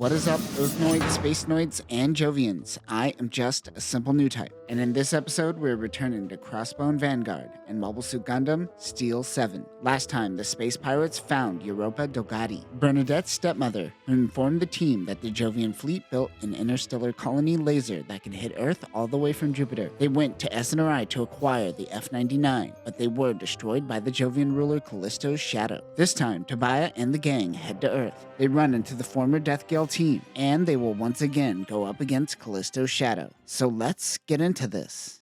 What is up, Earthnoids, Spacenoids, and Jovians? I am just a simple new type, and in this episode, we're returning to Crossbone Vanguard and Mobile Suit Gundam Steel 7. Last time, the space pirates found Europa Dogati, Bernadette's stepmother, who informed the team that the Jovian fleet built an interstellar colony laser that could hit Earth all the way from Jupiter. They went to SNRI to acquire the F-99, but they were destroyed by the Jovian ruler Callisto's shadow. This time, Tobiah and the gang head to Earth. They run into the former Death Gale team, and they will once again go up against Callisto's shadow. So let's get into this.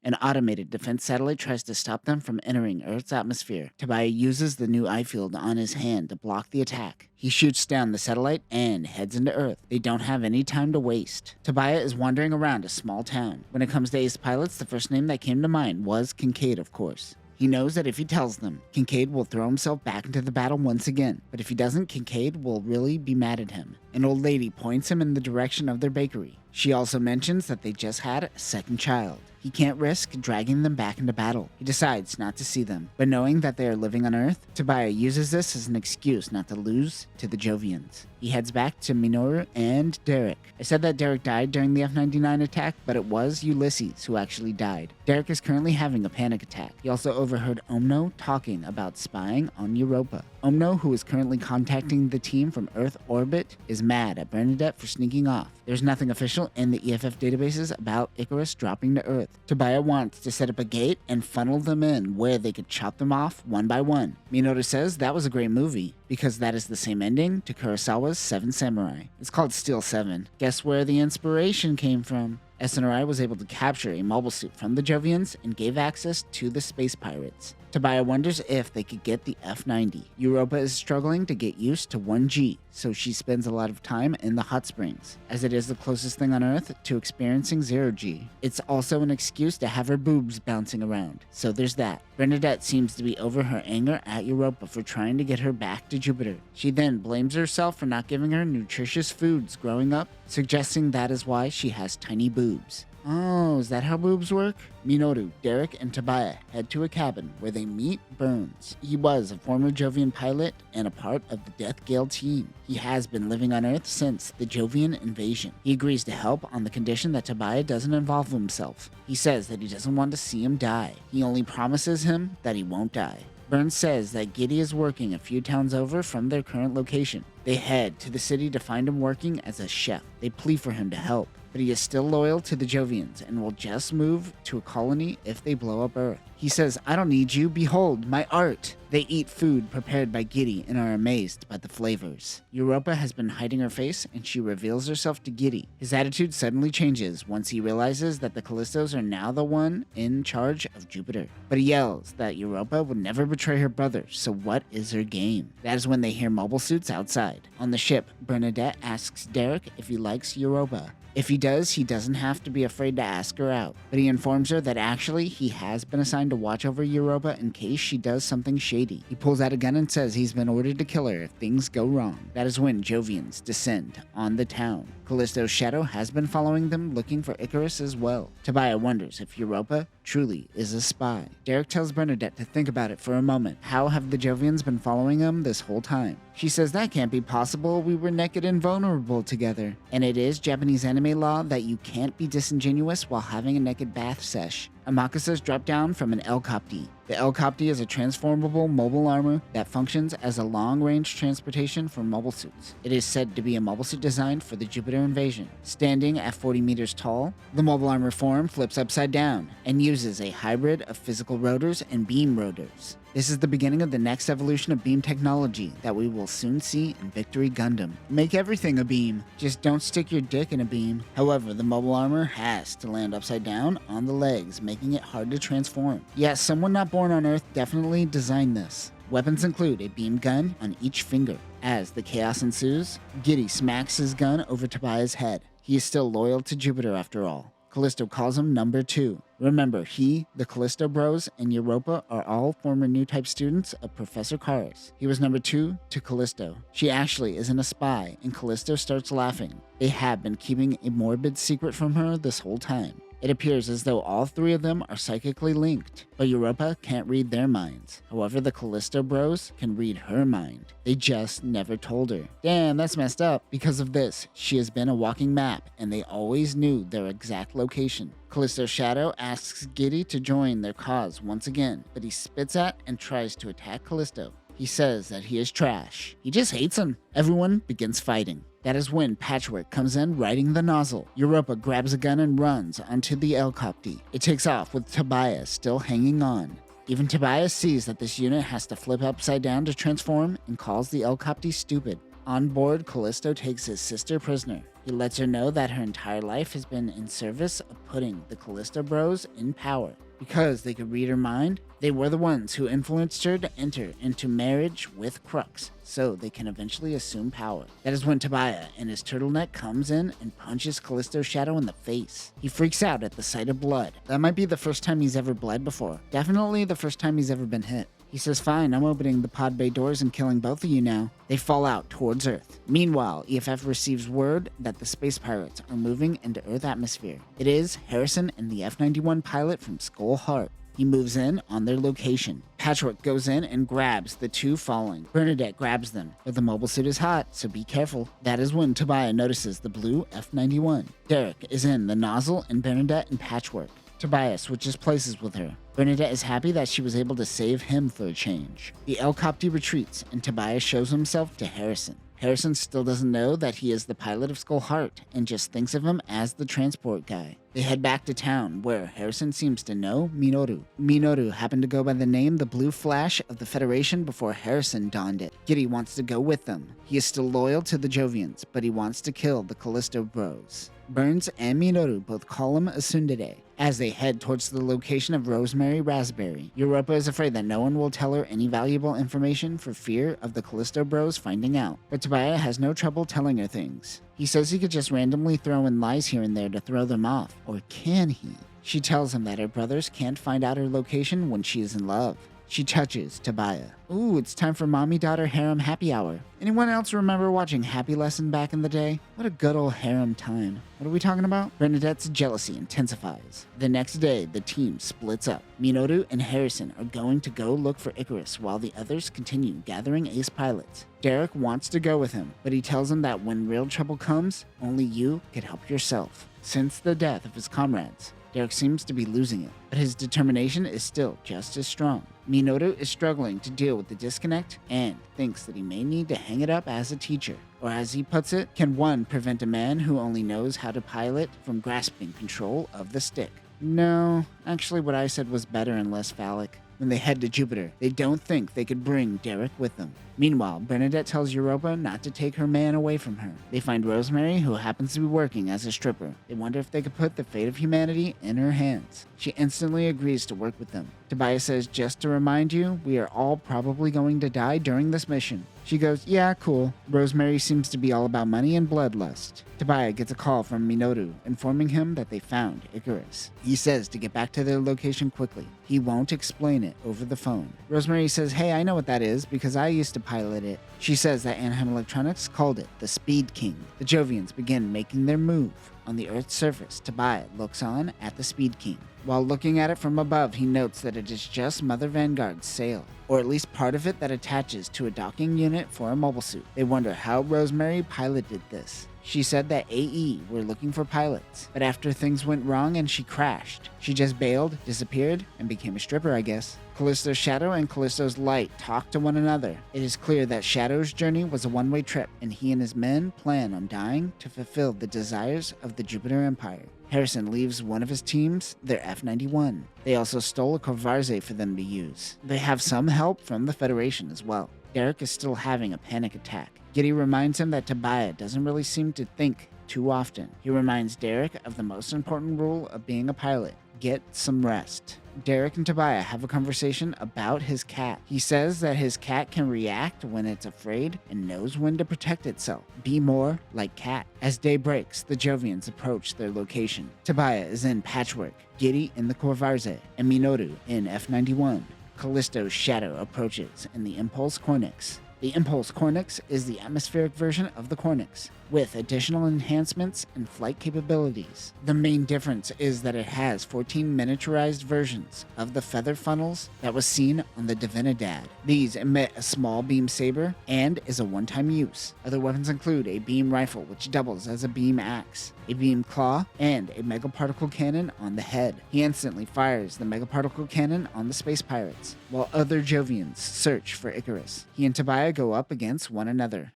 An automated defense satellite tries to stop them from entering Earth's atmosphere. Tobiah uses the new eye field on his hand to block the attack. He shoots down the satellite and heads into Earth. They don't have any time to waste. Tobiah is wandering around a small town. When it comes to ace pilots, the first name that came to mind was Kincaid, of course. He knows that if he tells them, Kincaid will throw himself back into the battle once again. But if he doesn't, Kincaid will really be mad at him. An old lady points him in the direction of their bakery. She also mentions that they just had a second child. He can't risk dragging them back into battle. He decides not to see them. But knowing that they are living on Earth, Tobiah uses this as an excuse not to lose to the Jovians. He heads back to Minoru and Derek. I said that Derek died during the F-99 attack, but it was Ulysses who actually died. Derek is currently having a panic attack. He also overheard Omno talking about spying on Europa. Omno, who is currently contacting the team from Earth orbit, is mad at Bernadette for sneaking off. There's nothing official in the EFF databases about Icarus dropping to Earth. Tobiah wants to set up a gate and funnel them in where they could chop them off one by one. Minoru says that was a great movie, because that is the same ending to Kurosawa's Seven Samurai. It's called Steel 7. Guess where the inspiration came from? SNRI was able to capture a mobile suit from the Jovians and gave access to the space pirates. Tobiah wonders if they could get the F-90. Europa is struggling to get used to 1G, so she spends a lot of time in the hot springs, as it is the closest thing on Earth to experiencing 0G. It's also an excuse to have her boobs bouncing around, so there's that. Bernadette seems to be over her anger at Europa for trying to get her back to Jupiter. She then blames herself for not giving her nutritious foods growing up, suggesting that is why she has tiny boobs. Oh, is that how boobs work? Minoru, Derek, and Tobiah head to a cabin where they meet Burns. He was a former Jovian pilot and a part of the Death Gale team. He has been living on Earth since the Jovian invasion. He agrees to help on the condition that Tobiah doesn't involve himself. He says that he doesn't want to see him die. He only promises him that he won't die. Burns says that Giri is working a few towns over from their current location. They head to the city to find him working as a chef. They plead for him to help, but he is still loyal to the Jovians and will just move to a colony if they blow up Earth. He says, "I don't need you, behold, my art." They eat food prepared by Giri and are amazed by the flavors. Europa has been hiding her face and she reveals herself to Giri. His attitude suddenly changes once he realizes that the Callistos are now the one in charge of Jupiter. But he yells that Europa would never betray her brother, so what is her game? That is when they hear mobile suits outside. On the ship, Bernadette asks Derek if he likes Europa. If he does, he doesn't have to be afraid to ask her out. But he informs her that actually he has been assigned to watch over Europa in case she does something shady. He pulls out a gun and says he's been ordered to kill her if things go wrong. That is when Jovians descend on the town. Callisto's shadow has been following them, looking for Icarus as well. Tobiah wonders if Europa truly is a spy. Derek tells Bernadette to think about it for a moment. How have the Jovians been following him this whole time? She says that can't be possible, we were naked and vulnerable together. And it is Japanese anime law that you can't be disingenuous while having a naked bath sesh. Amakusas drop down from an elcopy. The elcopy is a transformable mobile armor that functions as a long-range transportation for mobile suits. It is said to be a mobile suit designed for the Jupiter invasion. Standing at 40 meters tall, the mobile armor form flips upside down and uses a hybrid of physical rotors and beam rotors. This is the beginning of the next evolution of beam technology that we will soon see in Victory Gundam. Make everything a beam, just don't stick your dick in a beam. However, the mobile armor has to land upside down on the legs, making it hard to transform. Yes, someone not born on Earth definitely designed this. Weapons include a beam gun on each finger. As the chaos ensues, Giri smacks his gun over Tobiah's head. He is still loyal to Jupiter after all. Callisto calls him number 2. Remember, he, the Callisto Bros, and Europa are all former new type students of Professor Icarus. He was number 2 to Callisto. She actually isn't a spy, and Callisto starts laughing. They have been keeping a morbid secret from her this whole time. It appears as though all three of them are psychically linked, but Europa can't read their minds. However, the Callisto Bros can read her mind. They just never told her. Damn, that's messed up. Because of this, she has been a walking map, and they always knew their exact location. Callisto's shadow asks Giri to join their cause once again, but he spits at and tries to attack Callisto. He says that he is trash. He just hates him. Everyone begins fighting. That is when Patchwork comes in riding the nozzle. Europa grabs a gun and runs onto the elcopy. It takes off with Tobias still hanging on. Even Tobias sees that this unit has to flip upside down to transform and calls the elcopy stupid. On board, Callisto takes his sister prisoner. He lets her know that her entire life has been in service of putting the Callisto Bros in power. Because they could read her mind, they were the ones who influenced her to enter into marriage with Crux, so they can eventually assume power. That is when Tobias in his turtleneck comes in and punches Callisto's shadow in the face. He freaks out at the sight of blood. That might be the first time he's ever bled before. Definitely the first time he's ever been hit. He says, fine, I'm opening the pod bay doors and killing both of you now. They fall out towards Earth. Meanwhile, EFF receives word that the space pirates are moving into Earth atmosphere. It is Harrison and the F-91 pilot from Skull Heart. He moves in on their location. Patchwork goes in and grabs the two falling. Bernadette grabs them, but the mobile suit is hot, so be careful. That is when Tobias notices the blue F-91. Derek is in the nozzle and Bernadette and Patchwork. Tobias switches places with her. Bernadette is happy that she was able to save him for a change. The elcopy retreats, and Tobias shows himself to Harrison. Harrison still doesn't know that he is the pilot of Skull Heart, and just thinks of him as the transport guy. They head back to town, where Harrison seems to know Minoru. Minoru happened to go by the name the Blue Flash of the Federation before Harrison donned it. Giri wants to go with them. He is still loyal to the Jovians, but he wants to kill the Callisto Bros. Burns and Minoru both call him a tsundere. As they head towards the location of Rosemary Raspberry, Europa is afraid that no one will tell her any valuable information for fear of the Callisto Bros finding out. But Tobias has no trouble telling her things. He says he could just randomly throw in lies here and there to throw them off. Or can he? She tells him that her brothers can't find out her location when she is in love. She touches Tobias. Ooh, it's time for mommy-daughter harem happy hour. Anyone else remember watching Happy Lesson back in the day? What a good old harem time. What are we talking about? Bernadette's jealousy intensifies. The next day, the team splits up. Minoru and Harrison are going to go look for Icarus while the others continue gathering ace pilots. Derek wants to go with him, but he tells him that when real trouble comes, only you can help yourself. Since the death of his comrades, Derek seems to be losing it, but his determination is still just as strong. Minoru is struggling to deal with the disconnect and thinks that he may need to hang it up as a teacher. Or as he puts it, can one prevent a man who only knows how to pilot from grasping control of the stick? No, actually what I said was better and less phallic. When they head to Jupiter, they don't think they could bring Derek with them. Meanwhile, Bernadette tells Europa not to take her man away from her. They find Rosemary, who happens to be working as a stripper. They wonder if they could put the fate of humanity in her hands. She instantly agrees to work with them. Tobias says, just to remind you, we are all probably going to die during this mission. She goes, yeah, cool. Rosemary seems to be all about money and bloodlust. Tobias gets a call from Minoru, informing him that they found Icarus. He says to get back to their location quickly. He won't explain it over the phone. Rosemary says, hey, I know what that is because I used to pilot it. She says that Anaheim Electronics called it the Speed King. The Jovians begin making their move. On the Earth's surface, Tobias looks on at the Speed King. While looking at it from above, he notes that it is just Mother Vanguard's sail, or at least part of it that attaches to a docking unit for a mobile suit. They wonder how Rosemary piloted this. She said that AE were looking for pilots, but after things went wrong and she crashed, she just bailed, disappeared, and became a stripper, I guess. Callisto's Shadow and Callisto's Light talk to one another. It is clear that Shadow's journey was a one-way trip, and he and his men plan on dying to fulfill the desires of the Jupiter Empire. Harrison leaves one of his teams, their F-91. They also stole a Corvarze for them to use. They have some help from the Federation as well. Derek is still having a panic attack. Giri reminds him that Tobias doesn't really seem to think too often. He reminds Derek of the most important rule of being a pilot: get some rest. Derek and Tobias have a conversation about his cat. He says that his cat can react when it's afraid and knows when to protect itself. Be more like Cat. As day breaks, the Jovians approach their location. Tobias is in Patchwork, Giri in the Corvarze, and Minoru in F-91. Callisto's Shadow approaches in the Impulse Cornix. The Impulse Cornix is the atmospheric version of the Cornix, with additional enhancements and flight capabilities. The main difference is that it has 14 miniaturized versions of the feather funnels that was seen on the Divinidad. These emit a small beam saber and is a one-time use. Other weapons include a beam rifle, which doubles as a beam axe, a beam claw, and a megaparticle cannon on the head. He instantly fires the megaparticle cannon on the space pirates, while other Jovians search for Icarus. He and Tobiah go up against one another.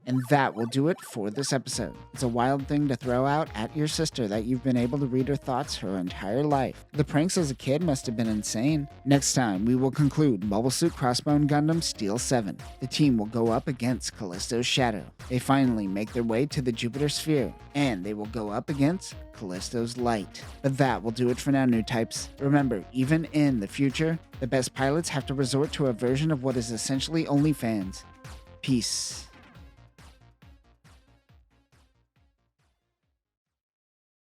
And that will do it for this episode. It's a wild thing to throw out at your sister that you've been able to read her thoughts her entire life. The pranks as a kid must have been insane. Next time, we will conclude Mobile Suit Crossbone Gundam Steel 7. The team will go up against Callisto's Shadow. They finally make their way to the Jupiter Sphere, and they will go up against Callisto's Light. But that will do it for now, new types. Remember, even in the future, the best pilots have to resort to a version of what is essentially OnlyFans. Peace.